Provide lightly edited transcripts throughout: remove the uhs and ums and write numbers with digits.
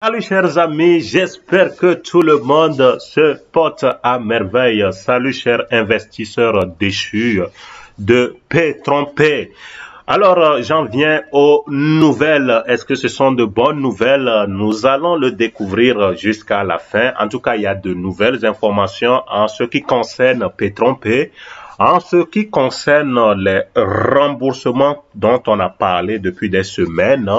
Salut chers amis, j'espère que tout le monde se porte à merveille. Salut chers investisseurs déchus de P-Trompé. Alors, j'en viens aux nouvelles. Est-ce que ce sont de bonnes nouvelles? Nous allons le découvrir jusqu'à la fin. En tout cas, il y a de nouvelles informations en ce qui concerne P-Trompé. En ce qui concerne les remboursements dont on a parlé depuis des semaines,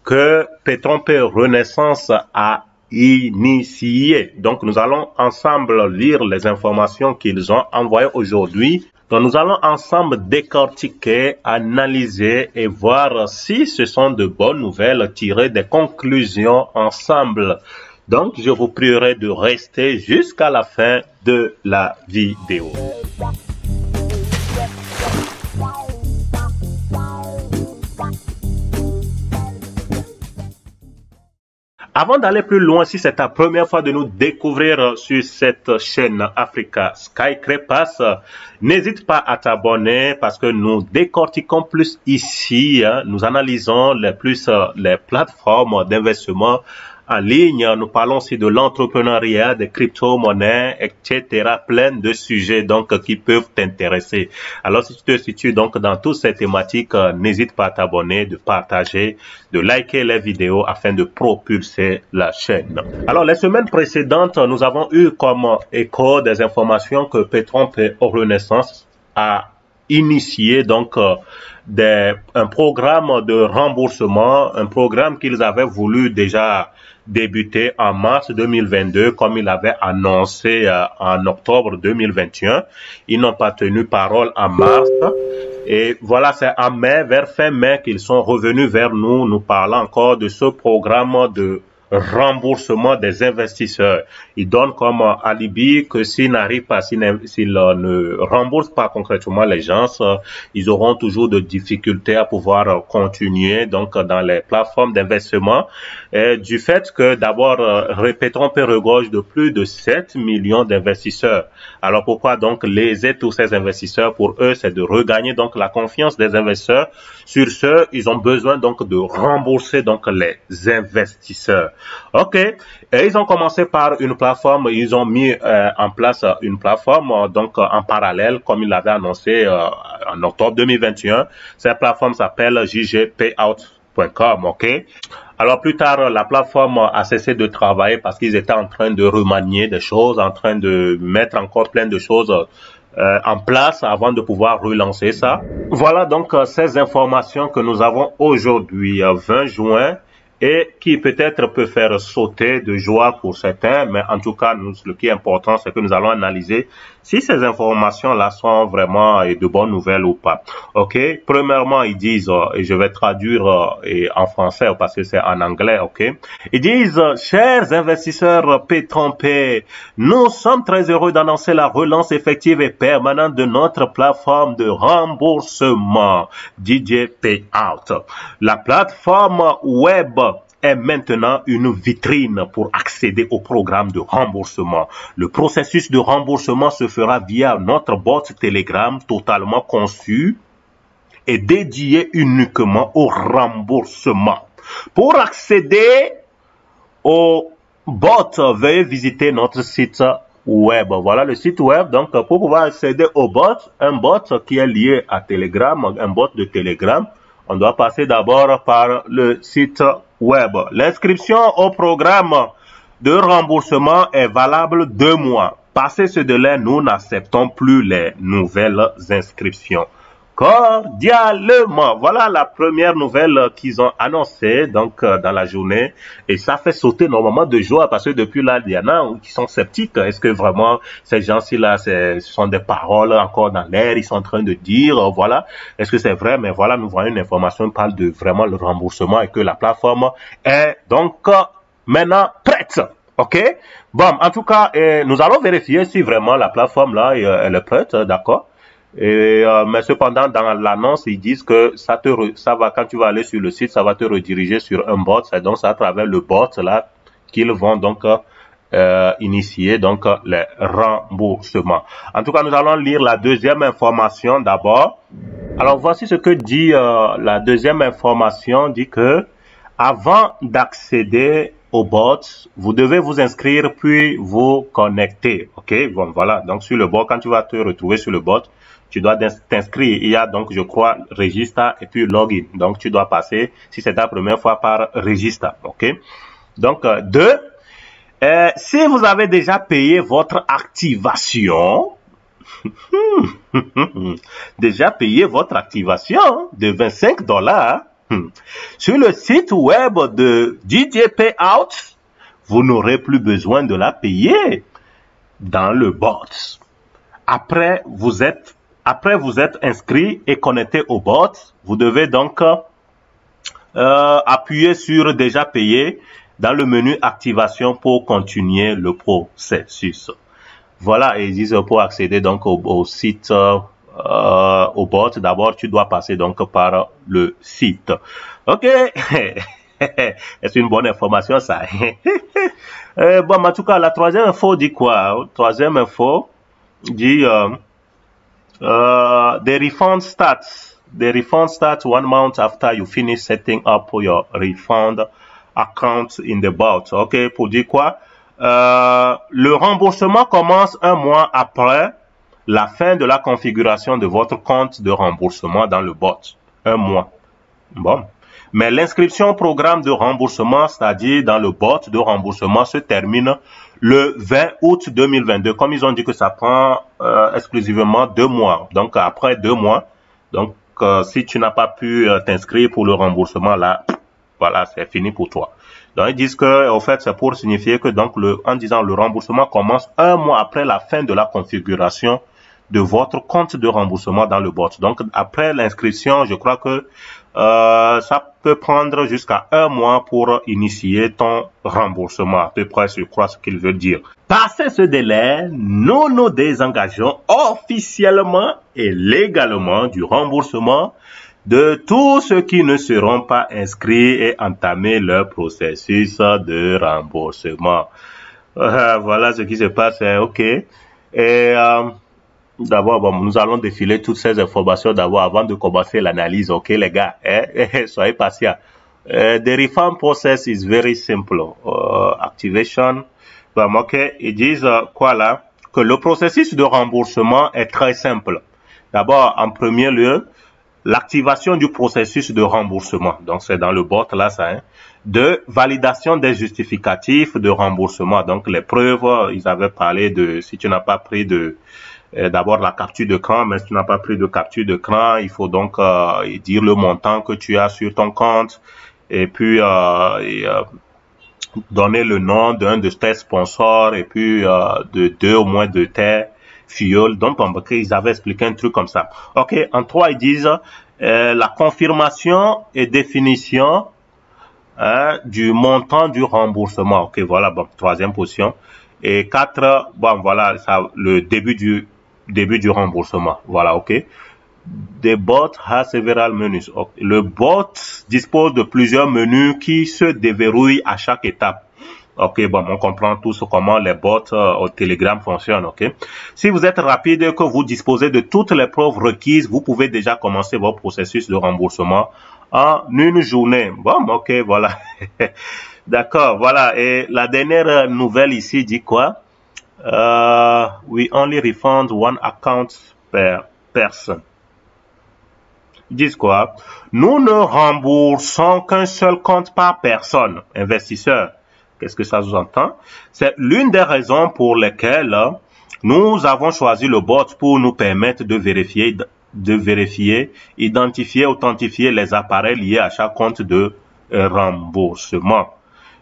que P-Trompé Renaissance a initié. Donc, nous allons ensemble lire les informations qu'ils ont envoyées aujourd'hui. Donc, nous allons ensemble décortiquer, analyser et voir si ce sont de bonnes nouvelles, tirer des conclusions ensemble. Donc, je vous prierai de rester jusqu'à la fin de la vidéo. Avant d'aller plus loin, si c'est ta première fois de nous découvrir sur cette chaîne Africa Sky Crepas, n'hésite pas à t'abonner parce que nous décortiquons plus ici, nous analysons les plateformes d'investissement en ligne, nous parlons aussi de l'entrepreneuriat, des crypto-monnaies, etc. Plein de sujets donc qui peuvent t'intéresser. Alors si tu te situes donc dans toutes ces thématiques, n'hésite pas à t'abonner, de partager, de liker les vidéos afin de propulser la chaîne. Alors les semaines précédentes, nous avons eu comme écho des informations que P-Trompé Renaissance a initié donc un programme de remboursement, un programme qu'ils avaient voulu déjà débuter en mars 2022 comme il avait annoncé en octobre 2021. Ils n'ont pas tenu parole en mars. Et voilà, c'est en mai, vers fin mai, qu'ils sont revenus vers nous, nous parlant encore de ce programme de remboursement des investisseurs. Ils donnent comme alibi que s'ils n'arrivent pas, s'ils ne remboursent pas concrètement les gens, ils auront toujours de difficultés à pouvoir continuer donc dans les plateformes d'investissement. Du fait que d'abord, répétons, P regorge de plus de 7 millions d'investisseurs. Alors pourquoi donc léser tous ces investisseurs? Pour eux, c'est de regagner donc la confiance des investisseurs. Sur ce, ils ont besoin donc de rembourser donc les investisseurs. OK. Et ils ont commencé par une plateforme, ils ont mis en place une plateforme donc en parallèle comme ils l'avaient annoncé en octobre 2021. Cette plateforme s'appelle jgpayout.com, OK. Alors plus tard, la plateforme a cessé de travailler parce qu'ils étaient en train de remanier des choses, en train de mettre encore plein de choses en place avant de pouvoir relancer ça. Voilà donc ces informations que nous avons aujourd'hui, 20 juin, et qui peut-être peut faire sauter de joie pour certains, mais en tout cas, ce qui est important, c'est que nous allons analyser si ces informations-là sont vraiment de bonnes nouvelles ou pas. OK? Premièrement, ils disent, et je vais traduire en français parce que c'est en anglais, OK? Ils disent, chers investisseurs P-Trompé, nous sommes très heureux d'annoncer la relance effective et permanente de notre plateforme de remboursement DJ Payout. La plateforme web est maintenant une vitrine pour accéder au programme de remboursement. Le processus de remboursement se fera via notre bot Telegram totalement conçu et dédié uniquement au remboursement. Pour accéder au bot, veuillez visiter notre site web. Voilà le site web. Donc, pour pouvoir accéder au bot, un bot qui est lié à Telegram, un bot de Telegram, on doit passer d'abord par le site web. L'inscription au programme de remboursement est valable 2 mois. Passé ce délai, nous n'acceptons plus les nouvelles inscriptions. Cordialement. Voilà la première nouvelle qu'ils ont annoncée donc dans la journée, et ça fait sauter normalement de joie parce que depuis là il y en a qui sont sceptiques. Est-ce que vraiment ces gens-ci là ce sont des paroles encore dans l'air, ils sont en train de dire voilà, est-ce que c'est vrai? Mais voilà, nous voyons une information qui parle de vraiment le remboursement et que la plateforme est donc maintenant prête. OK? Bon, en tout cas, nous allons vérifier si vraiment la plateforme là elle est prête, d'accord? Mais cependant, dans l'annonce, ils disent que ça va, quand tu vas aller sur le site, ça va te rediriger sur un bot. Et donc, c'est à travers le bot là qu'ils vont donc initier donc les remboursements. En tout cas, nous allons lire la deuxième information d'abord. Alors, voici ce que dit la deuxième information, dit que avant d'accéder au bot, vous devez vous inscrire puis vous connecter. Ok, bon voilà. Donc sur le bot, quand tu vas te retrouver sur le bot, tu dois t'inscrire. Il y a donc, je crois, register et puis login. Donc tu dois passer, si c'est ta première fois, par register. Ok. Donc deux, si vous avez déjà payé votre activation, déjà payé votre activation de $25 sur le site web de DJ Payout, vous n'aurez plus besoin de la payer dans le bot. Après vous êtes inscrit et connecté au bot, vous devez donc appuyer sur déjà payé dans le menu activation pour continuer le processus. Voilà, et ils disent pour accéder donc au site, au bot, d'abord tu dois passer donc par le site. Ok, c'est une bonne information ça. Bon, en tout cas, la troisième info dit quoi? Troisième info dit the refund starts. The refund starts 1 month after you finish setting up your refund account in the bot. Ok, pour dire quoi? Le remboursement commence 1 mois après la fin de la configuration de votre compte de remboursement dans le bot. 1 mois. Bon. Mais l'inscription au programme de remboursement, c'est-à-dire dans le bot de remboursement, se termine le 20 août 2022. Comme ils ont dit que ça prend exclusivement 2 mois. Donc, après 2 mois, donc si tu n'as pas pu t'inscrire pour le remboursement, là, voilà, c'est fini pour toi. Donc, ils disent que, en fait, c'est pour signifier que, donc, en disant le remboursement commence 1 mois après la fin de la configuration de votre compte de remboursement dans le bot. Donc, après l'inscription, je crois que ça peut prendre jusqu'à 1 mois pour initier ton remboursement. À peu près, je crois ce qu'ils veulent dire. Passé ce délai, nous nous désengageons officiellement et légalement du remboursement de tous ceux qui ne seront pas inscrits et entamer leur processus de remboursement. Voilà ce qui se passe, ok. Et d'abord, bon, nous allons défiler toutes ces informations d'abord avant de commencer l'analyse, ok les gars, soyez patients. The refund process is very simple. Activation, bon, ok, ils disent quoi là? Que le processus de remboursement est très simple. D'abord, en premier lieu, l'activation du processus de remboursement. Donc, c'est dans le bot là, ça. Hein. De validation des justificatifs de remboursement. Donc, les preuves, ils avaient parlé de si tu n'as pas pris de d'abord la capture d'écran, mais si tu n'as pas pris de capture d'écran, il faut donc dire le montant que tu as sur ton compte et puis donner le nom d'un de tes sponsors et puis de deux au moins de tes fioles. Donc, ils avaient expliqué un truc comme ça. Ok, en 3, ils disent la confirmation et définition du montant du remboursement. Ok, voilà, bon, troisième position. Et 4, bon, voilà, ça, le début du remboursement. Voilà, ok. The bot has several menus. Okay. Le bot dispose de plusieurs menus qui se déverrouillent à chaque étape. Ok, bon, on comprend tous comment les bots au Telegram fonctionnent, ok. Si vous êtes rapide et que vous disposez de toutes les preuves requises, vous pouvez déjà commencer votre processus de remboursement en une journée. Bon, ok, voilà. D'accord, voilà. Et la dernière nouvelle ici dit quoi? We only refund 1 account per person. Ils disent quoi? Nous ne remboursons qu'un seul compte par personne, investisseur. Qu'est-ce que ça sous-entend? C'est l'une des raisons pour lesquelles nous avons choisi le bot pour nous permettre de vérifier, identifier, authentifier les appareils liés à chaque compte de remboursement.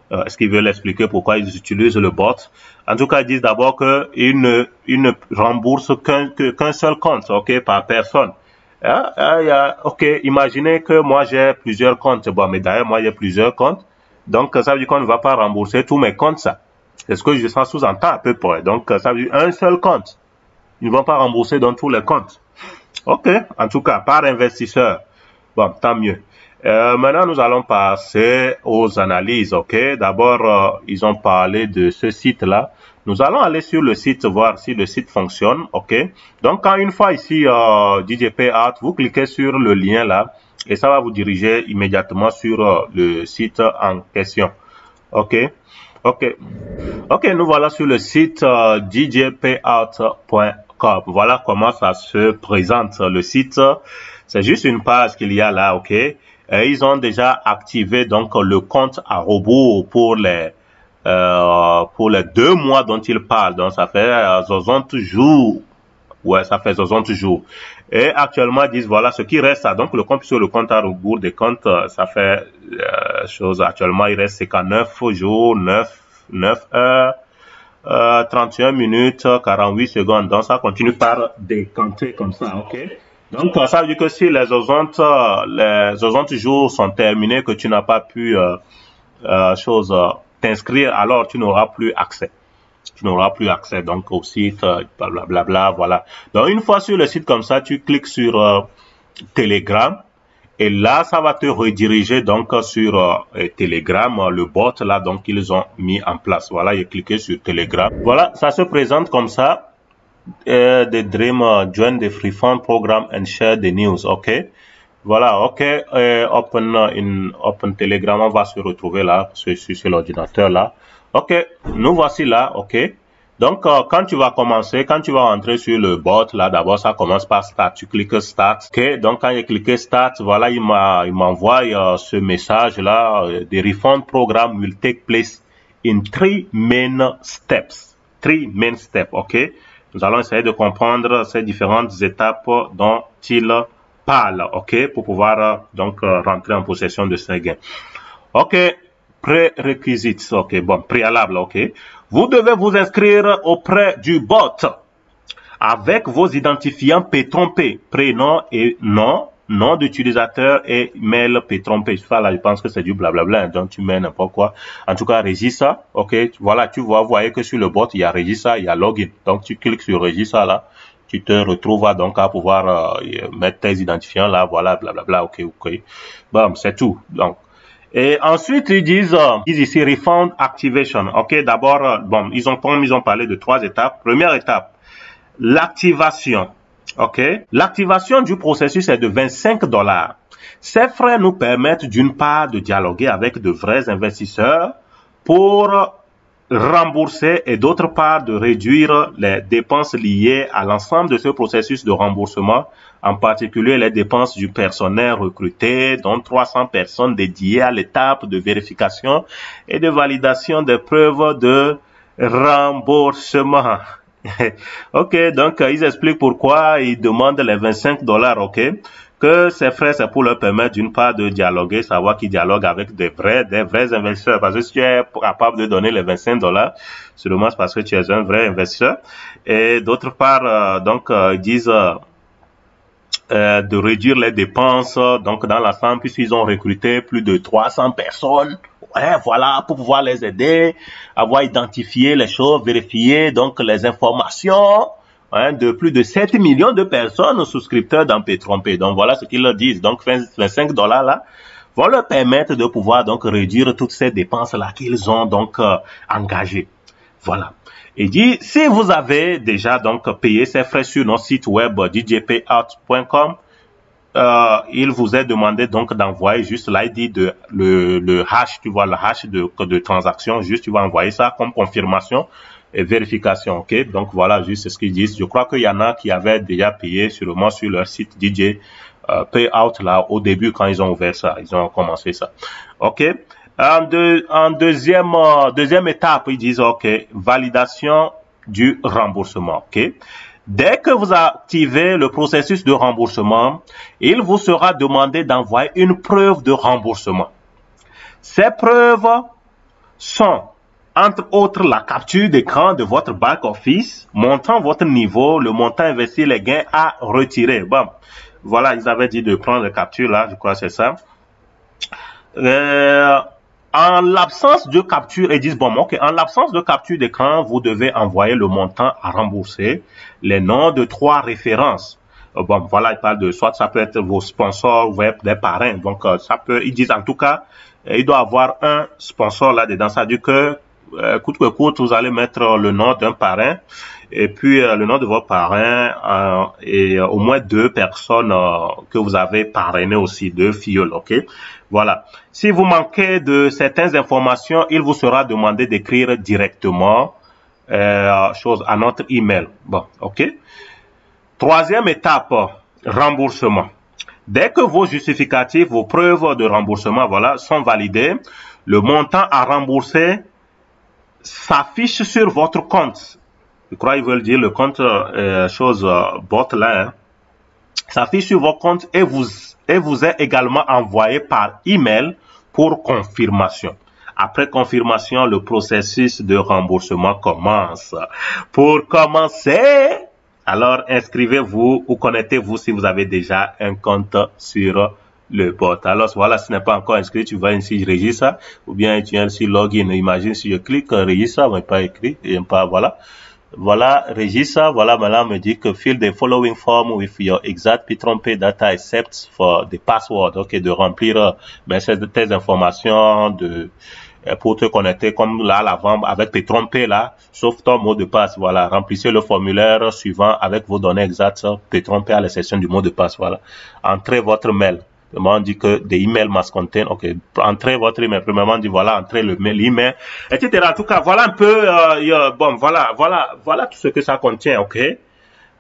Est-ce qu'ils veulent expliquer pourquoi ils utilisent le bot? En tout cas, ils disent d'abord qu'ils ne remboursent qu'un seul compte, ok, par personne. Ok, imaginez que moi j'ai plusieurs comptes. Bon, mais d'ailleurs, moi j'ai plusieurs comptes. Donc, ça veut dire qu'on ne va pas rembourser tous mes comptes, ça. C'est ce que je sens sous-entend à peu près. Donc, ça veut dire un seul compte. Ils ne vont pas rembourser dans tous les comptes. Ok, en tout cas, par investisseur. Bon, tant mieux. Maintenant, nous allons passer aux analyses, ok. D'abord, ils ont parlé de ce site-là. Nous allons aller sur le site, voir si le site fonctionne, ok. Donc, quand une fois ici, DJ Payout, vous cliquez sur le lien là, et ça va vous diriger immédiatement sur le site en question, ok. Ok. Ok, nous voilà sur le site djpayout.com. Voilà comment ça se présente. Le site, c'est juste une page qu'il y a là, ok. Et ils ont déjà activé donc le compte à rebours pour les 2 mois dont ils parlent. Donc ça fait 60 jours. Ouais, ça fait 60 jours. Et actuellement, ils disent voilà ce qui reste. Donc le compte sur le compte à rebours des comptes, ça fait chose. Actuellement, il reste 59 jours, 9 heures. 31 minutes, 48 secondes. Donc, ça continue par décanter comme ça, ok? Donc, ça veut dire que si les 60 jours sont terminés, que tu n'as pas pu, t'inscrire, alors tu n'auras plus accès. Tu n'auras plus accès, donc, au site, blablabla, voilà. Donc, une fois sur le site comme ça, tu cliques sur Telegram. Et là, ça va te rediriger donc sur Telegram, le bot là, donc ils ont mis en place. Voilà, j'ai cliqué sur Telegram. Voilà, ça se présente comme ça. The Dream join the free fund program and share the news. Ok. Voilà, ok. Open Telegram, on va se retrouver là sur l'ordinateur là. Ok, nous voici là. Ok. Donc, quand tu vas entrer sur le bot, là, d'abord, ça commence par Start. Tu cliques Start. Ok, donc, quand j'ai cliqué Start, voilà, il m'envoie ce message-là. The refund program will take place in 3 main steps. 3 main steps, ok? Nous allons essayer de comprendre ces différentes étapes dont il parle, ok? Pour pouvoir, rentrer en possession de ces gains. Ok. Prérequisites, ok, bon, préalable, ok. Vous devez vous inscrire auprès du bot avec vos identifiants P-trompé, prénom et nom d'utilisateur et mail P-trompé. Là, je pense que c'est du blablabla, donc tu mets n'importe quoi. En tout cas, Regissa, ok, voilà, vous voyez que sur le bot, il y a Regissa, il y a Login. Donc, tu cliques sur Regissa, là, tu te retrouves donc à pouvoir mettre tes identifiants là, voilà, blablabla, ok. Bon, c'est tout, donc. Et ensuite, ils disent ici refund activation. Ok, d'abord, ils ont parlé de 3 étapes. Première étape, l'activation. Ok, l'activation du processus est de $25. Ces frais nous permettent d'une part de dialoguer avec de vrais investisseurs pour rembourser et d'autre part de réduire les dépenses liées à l'ensemble de ce processus de remboursement, en particulier les dépenses du personnel recruté, dont 300 personnes dédiées à l'étape de vérification et de validation des preuves de remboursement. Ok, donc ils expliquent pourquoi ils demandent les $25, ok? Que ces frais, c'est pour leur permettre d'une part de dialoguer, savoir qu'ils dialoguent avec des vrais investisseurs. Parce que si tu es capable de donner les $25, seulement parce que tu es un vrai investisseur. Et d'autre part, ils disent de réduire les dépenses, donc dans l'ensemble, puisqu'ils ont recruté plus de 300 personnes. Ouais, voilà, pour pouvoir les aider, avoir identifié les choses, vérifier donc les informations. De plus de 7 millions de personnes souscripteurs dans P-trompé. Donc voilà ce qu'ils leur disent. Donc $25 là vont leur permettre de pouvoir donc réduire toutes ces dépenses là qu'ils ont donc engagées. Voilà. Il dit si vous avez déjà donc payé ces frais sur notre site web djpayout.com, il vous est demandé donc d'envoyer juste l'ID de le hash, tu vois le hash de transaction, juste tu vas envoyer ça comme confirmation et vérification, ok? Donc voilà, juste ce qu'ils disent. Je crois qu'il y en a qui avaient déjà payé sûrement sur leur site DJ Payout là au début quand ils ont ouvert ça, ils ont commencé ça, ok? En deuxième étape, ils disent ok, validation du remboursement, ok? Dès que vous activez le processus de remboursement, il vous sera demandé d'envoyer une preuve de remboursement. Ces preuves sont entre autres la capture d'écran de votre back office, montrant votre niveau, le montant investi, les gains à retirer. Bon, voilà, ils avaient dit de prendre la capture là, je crois que c'est ça. En l'absence de capture, ils disent bon, ok, en l'absence de capture d'écran, vous devez envoyer le montant à rembourser, les noms de 3 références. Bon, voilà, ils parlent de soit ça peut être vos sponsors ou des parrains. Donc, ça peut, ils disent en tout cas, il doit avoir un sponsor là-dedans. Ça veut dire que, coûte que coûte, vous allez mettre le nom d'un parrain et puis le nom de votre parrain et au moins 2 personnes que vous avez parrainées aussi, 2 filleuls, ok? Voilà. Si vous manquez de certaines informations, il vous sera demandé d'écrire directement à notre email. Bon, ok? Troisième étape, remboursement. Dès que vos justificatifs, vos preuves de remboursement, voilà, sont validés, le montant à rembourser s'affiche sur votre compte. Je crois qu'ils veulent dire le compte bot là, hein. S'affiche sur votre compte et vous est également envoyé par email pour confirmation. Après confirmation, le processus de remboursement commence. Pour commencer, alors inscrivez-vous ou connectez-vous si vous avez déjà un compte sur le bot. Alors voilà, si tu n'es pas encore inscrit, tu vas ici registre ou bien tu viens ici login. Imagine si je clique registre, mais pas écrit, et pas voilà. Voilà, registre, voilà, maintenant me dit que fill the following form with your exact P3P data except for the password. Ok, de remplir tes informations pour te connecter comme là l'avant avec P3P là, sauf ton mot de passe. Voilà, remplissez le formulaire suivant avec vos données exactes P3P à l'exception du mot de passe. Voilà, entrez votre mail. On dit que the email must contain, ok, entrez votre email, premièrement dit voilà, entrez le mail, l'email, etc. En tout cas, voilà un peu, bon, voilà tout ce que ça contient, ok.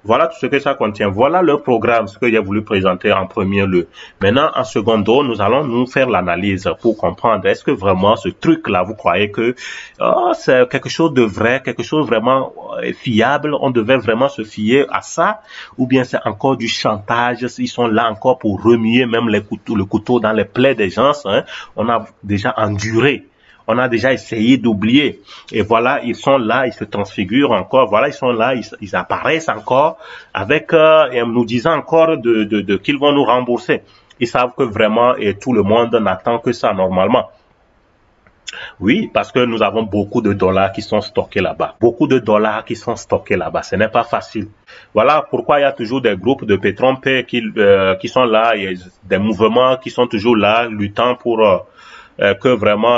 Voilà tout ce que ça contient. Voilà le programme, ce que j'ai voulu présenter en premier lieu. Maintenant, en secondo, nous allons nous faire l'analyse pour comprendre est-ce que vraiment ce truc-là, vous croyez que c'est quelque chose de vrai, quelque chose vraiment fiable, on devait vraiment se fier à ça, ou bien c'est encore du chantage, ils sont là encore pour remuer même le couteau dans les plaies des gens, hein. On a déjà enduré. On a déjà essayé d'oublier. Et voilà, ils sont là, ils se transfigurent encore. Voilà, ils sont là, ils apparaissent encore avec, nous disant encore qu'ils vont nous rembourser. Ils savent que vraiment, et tout le monde n'attend que ça normalement. Oui, parce que nous avons beaucoup de dollars qui sont stockés là-bas. Beaucoup de dollars qui sont stockés là-bas. Ce n'est pas facile. Voilà pourquoi il y a toujours des groupes de P3P qui sont là. Il y a des mouvements qui sont toujours là, luttant pour que vraiment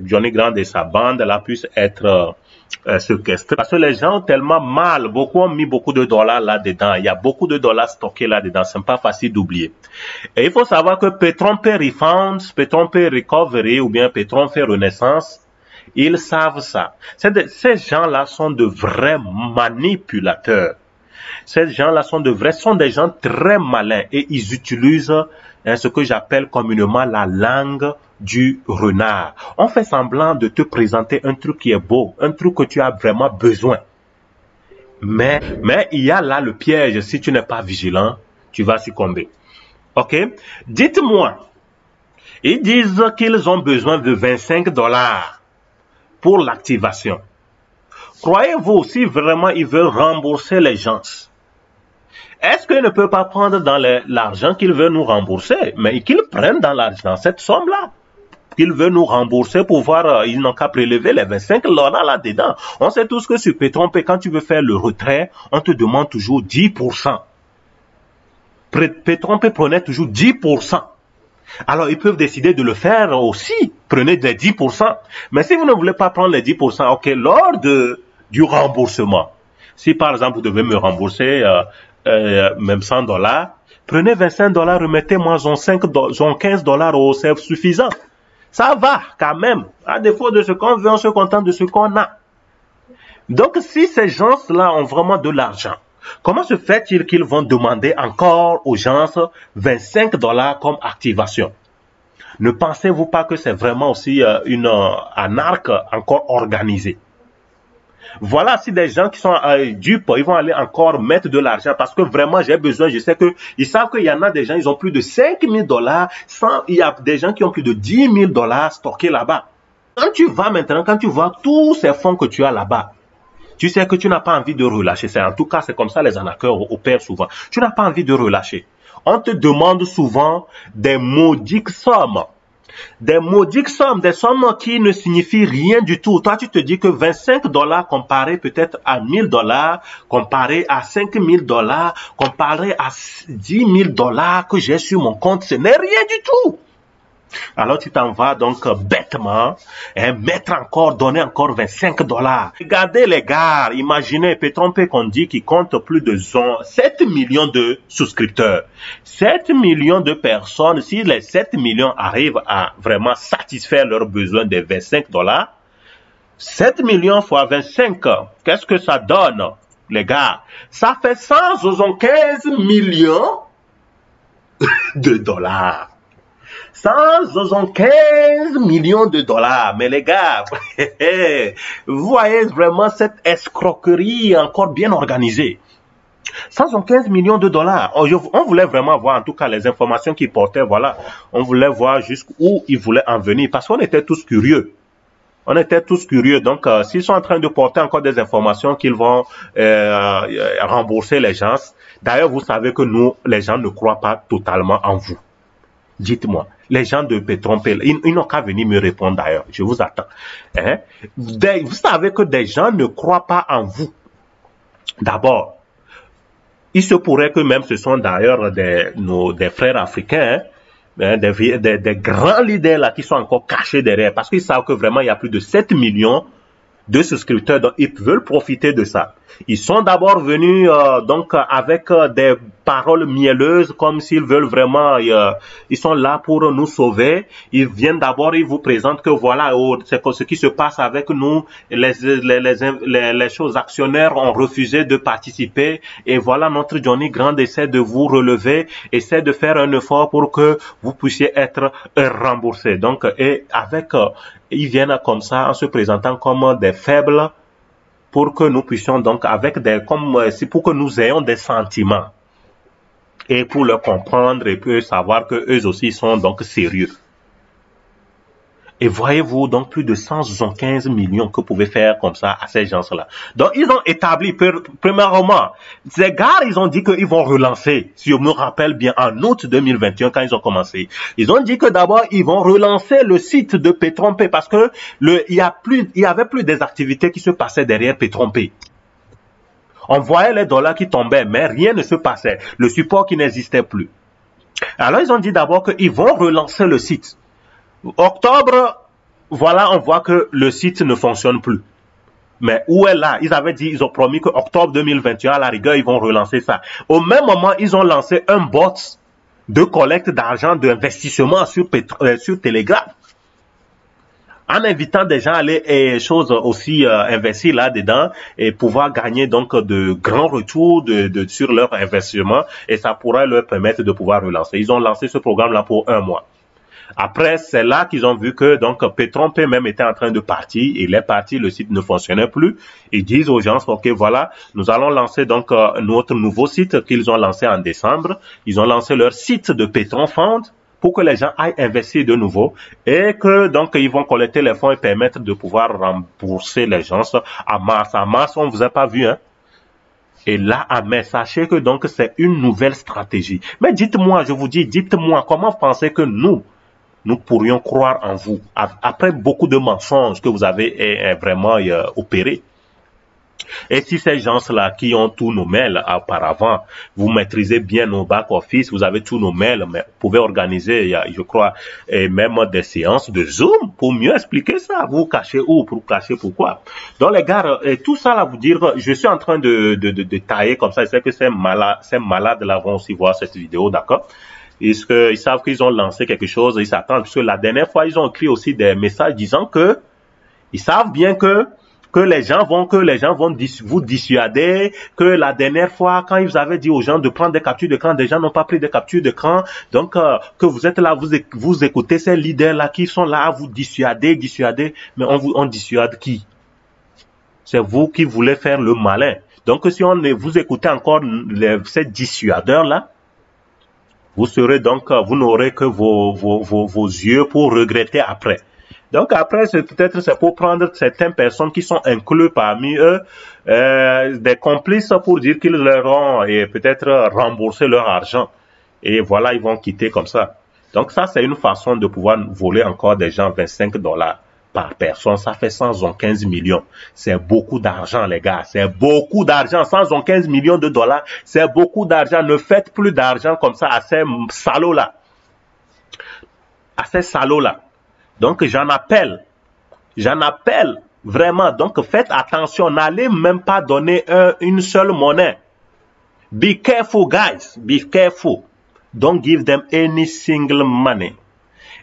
Johnny Grande et sa bande là puissent être séquestrés. Parce que les gens ont tellement mal, beaucoup ont mis beaucoup de dollars là-dedans. Il y a beaucoup de dollars stockés là-dedans. C'est pas facile d'oublier. Et il faut savoir que P3P Refunds, P3P Recovery ou bien P3P Renaissance, ils savent ça. Ces gens-là sont de vrais manipulateurs. Ces gens-là sont des gens très malins et ils utilisent ce que j'appelle communément la langue du renard. On fait semblant de te présenter un truc qui est beau, un truc que tu as vraiment besoin. Mais il y a là le piège. Si tu n'es pas vigilant, tu vas succomber. Ok? Dites-moi, ils disent qu'ils ont besoin de 25 dollars pour l'activation. Croyez-vous, si vraiment ils veulent rembourser les gens, est-ce qu'ils ne peuvent pas prendre dans l'argent qu'ils veulent nous rembourser, mais qu'ils prennent dans l'argent cette somme-là qu'ils veulent nous rembourser pour voir, ils n'ont qu'à prélever les 25 dollars là-dedans. On sait tous que sur P3P, quand tu veux faire le retrait, on te demande toujours 10%. P3P prenait toujours 10%. Alors, ils peuvent décider de le faire aussi. Prenez des 10%. Mais si vous ne voulez pas prendre les 10%, ok, lors du remboursement, si par exemple vous devez me rembourser même 100 dollars, prenez 25 dollars, remettez-moi 15 dollars, c'est suffisant. Ça va quand même. À défaut de ce qu'on veut, on se contente de ce qu'on a. Donc, si ces gens-là ont vraiment de l'argent, comment se fait-il qu'ils vont demander encore aux gens 25 dollars comme activation? Ne pensez-vous pas que c'est vraiment aussi un arc encore organisé? Voilà, si des gens qui sont dupes, ils vont aller encore mettre de l'argent parce que vraiment j'ai besoin, je sais qu'ils savent qu'il y en a des gens, ils ont plus de 5 000 dollars, il y a des gens qui ont plus de 10 000 dollars stockés là-bas. Quand tu vas maintenant, quand tu vois tous ces fonds que tu as là-bas, tu sais que tu n'as pas envie de relâcher. En tout cas, c'est comme ça les arnaqueurs opèrent souvent. Tu n'as pas envie de relâcher. On te demande souvent des maudites sommes. Des maudites sommes, des sommes qui ne signifient rien du tout. Toi, tu te dis que 25 dollars comparé peut-être à 1000 dollars, comparé à 5000 dollars, comparé à 10 000 dollars que j'ai sur mon compte, ce n'est rien du tout. Alors tu t'en vas donc bêtement donner encore 25 $. Regardez les gars, imaginez Petron-P qu'on dit qu'il compte plus de 7 millions de souscripteurs. 7 millions de personnes, si les 7 millions arrivent à vraiment satisfaire leurs besoins de 25 $, 7 millions fois 25, qu'est-ce que ça donne, les gars? Ça fait 175 millions de dollars. 175 millions de $. Mais les gars, vous voyez vraiment cette escroquerie encore bien organisée. 175 millions de $. On voulait vraiment voir en tout cas les informations qu'ils portaient, voilà. On voulait voir jusqu'où ils voulaient en venir parce qu'on était tous curieux. On était tous curieux. Donc, s'ils sont en train de porter encore des informations qu'ils vont rembourser les gens, d'ailleurs, vous savez que nous, les gens ne croient pas totalement en vous. Dites-moi, les gens de Petron-P, ils n'ont qu'à venir me répondre d'ailleurs. Je vous attends. Hein? Vous savez que des gens ne croient pas en vous. D'abord, il se pourrait que même ce sont d'ailleurs des frères africains, hein, des grands leaders là qui sont encore cachés derrière parce qu'ils savent que vraiment il y a plus de 7 millions de souscripteurs, donc ils veulent profiter de ça. Ils sont d'abord venus donc avec des paroles mielleuses comme s'ils veulent vraiment, ils sont là pour nous sauver. Ils viennent d'abord, ils vous présentent que voilà, c'est ce qui se passe avec nous, les choses actionnaires ont refusé de participer et voilà notre Johnny Grand essaie de vous relever, essaie de faire un effort pour que vous puissiez être remboursé. Donc, et avec ils viennent comme ça en se présentant comme des faibles pour que nous puissions donc c'est pour que nous ayons des sentiments et pour le comprendre et puis savoir que eux aussi sont donc sérieux. Et voyez-vous donc plus de 175 millions que vous pouvez faire comme ça à ces gens-là. Donc ils ont établi, premièrement, ces gars, ils ont dit qu'ils vont relancer, si je me rappelle bien, en août 2021 quand ils ont commencé. Ils ont dit que d'abord, ils vont relancer le site de Petron-P parce que il y avait plus des activités qui se passaient derrière Petron-P. On voyait les dollars qui tombaient, mais rien ne se passait. Le support qui n'existait plus. Alors ils ont dit d'abord qu'ils vont relancer le site. Octobre, voilà, on voit que le site ne fonctionne plus. Mais où est là? Ils ont promis que octobre 2021, à la rigueur, ils vont relancer ça. Au même moment, ils ont lancé un bot de collecte d'argent, d'investissement sur Telegram. En invitant des gens à aller investir là-dedans et pouvoir gagner donc de grands retours sur leur investissement et ça pourrait leur permettre de pouvoir relancer. Ils ont lancé ce programme-là pour 1 mois. Après, c'est là qu'ils ont vu que donc Petron-P même était en train de partir. Il est parti, le site ne fonctionnait plus. Ils disent aux gens, ok, voilà, nous allons lancer donc notre nouveau site qu'ils ont lancé en décembre. Ils ont lancé leur site de Petron Fund pour que les gens aillent investir de nouveau et que donc ils vont collecter les fonds et permettre de pouvoir rembourser les gens en mars. En mars, on ne vous a pas vu, hein? Et là, mais sachez que donc c'est une nouvelle stratégie. Mais dites-moi, je vous dis, dites-moi, comment pensez que nous pourrions croire en vous, après beaucoup de mensonges que vous avez vraiment opérés. Et si ces gens-là qui ont tous nos mails auparavant, vous maîtrisez bien nos back-office, vous avez tous nos mails, mais vous pouvez organiser, je crois, même des séances de Zoom pour mieux expliquer ça. Vous cachez où, pour cacher pourquoi. Donc les gars, tout ça là, vous dire, je suis en train de tailler comme ça, je sais que ces malades là vont aussi voir cette vidéo, d'accord? Ils savent qu'ils ont lancé quelque chose, ils s'attendent, parce que la dernière fois, ils ont écrit aussi des messages disant que ils savent bien que les gens vont vous dissuader, que la dernière fois, quand ils avaient dit aux gens de prendre des captures d'écran, des gens n'ont pas pris des captures d'écran, donc que vous êtes là, vous écoutez ces leaders-là qui sont là à vous dissuader, mais on dissuade qui? C'est vous qui voulez faire le malin. Donc si vous écoutez encore ces dissuadeurs-là, vous serez donc, vous n'aurez que vos yeux pour regretter après. Donc après, peut-être c'est pour prendre certaines personnes qui sont incluses parmi eux, des complices pour dire qu'ils leur ont peut-être remboursé leur argent. Et voilà, ils vont quitter comme ça. Donc ça, c'est une façon de pouvoir voler encore des gens 25 $ par personne. Ça fait 115 millions. C'est beaucoup d'argent, les gars. C'est beaucoup d'argent. 115 millions de dollars, c'est beaucoup d'argent. Ne faites plus d'argent comme ça à ces salauds-là. à ces salauds-là. Donc, j'en appelle vraiment. Donc, faites attention, n'allez même pas donner une seule monnaie. Be careful, guys. Be careful. Don't give them any single money.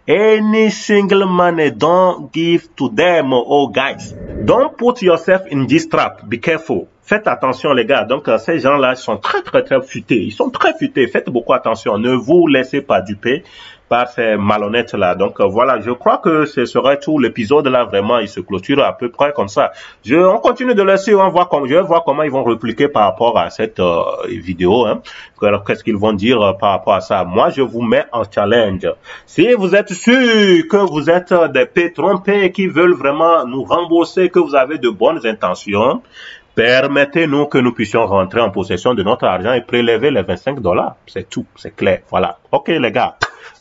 Any single money, don't give to them, oh guys. Don't put yourself in this trap. Be careful. Faites attention, les gars. Donc, ces gens-là sont très futés. Ils sont très futés. Faites beaucoup attention. Ne vous laissez pas duper par ces malhonnêtes-là. Donc, voilà, je crois que ce serait tout. L'épisode là, vraiment, il se clôture à peu près comme ça. On continue de le suivre. Je vais voir comment ils vont répliquer par rapport à cette vidéo. Hein. Qu'est-ce qu'ils vont dire par rapport à ça. Moi, je vous mets en challenge. Si vous êtes sûr que vous êtes des pétrons qui veulent vraiment nous rembourser, que vous avez de bonnes intentions, permettez-nous que nous puissions rentrer en possession de notre argent et prélever les $25. C'est tout, c'est clair. Voilà. Ok les gars.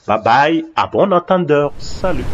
Bye bye. À bon entendeur. Salut.